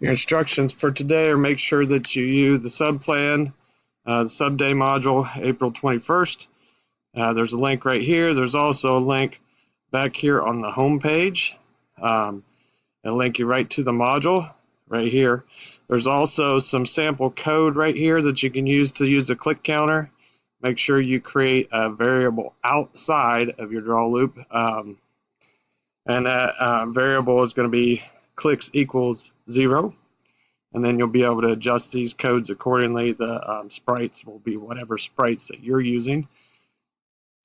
Your instructions for today are make sure that you use the sub plan, the sub day module, April 21st. There's a link right here. There's also a link back here on the home page. It'll link you right to the module right here. There's also some sample code right here that you can use to use a click counter. Make sure you create a variable outside of your draw loop, and that variable is going to be clicks equals 0, and then you'll be able to adjust these codes accordingly. The sprites will be whatever sprites that you're using.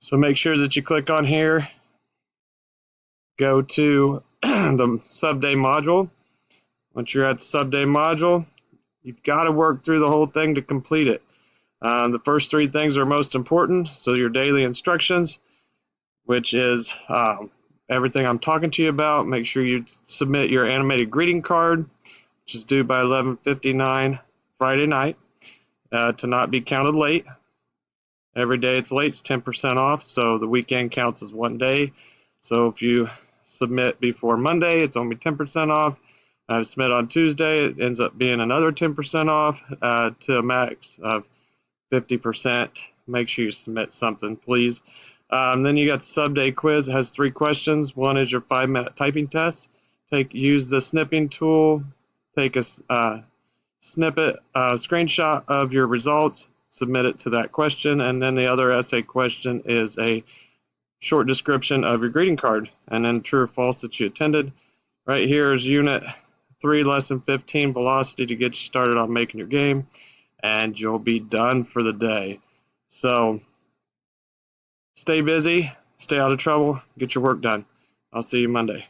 So make sure that you click on here, go to the sub-day module. Once you're at the sub-day module, you've got to work through the whole thing to complete it. The first 3 things are most important. So your daily instructions, which is everything I'm talking to you about. Make sure you submit your animated greeting card, which is due by 11:59 Friday night, to not be counted late. Every day it's late, it's 10% off, so the weekend counts as 1 day. So if you submit before Monday, it's only 10% off. Submit on Tuesday, it ends up being another 10% off to a max of 50%. Make sure you submit something, please. Then you got the sub-day quiz. It has 3 questions. One is your 5-minute typing test. Use the snipping tool. Take a snippet, screenshot of your results. Submit it to that question. And then the other essay question is a short description of your greeting card, and then true or false that you attended. Right here is Unit 3, Lesson 15, Velocity, to get you started on making your game, and you'll be done for the day. So stay busy, stay out of trouble, get your work done. I'll see you Monday.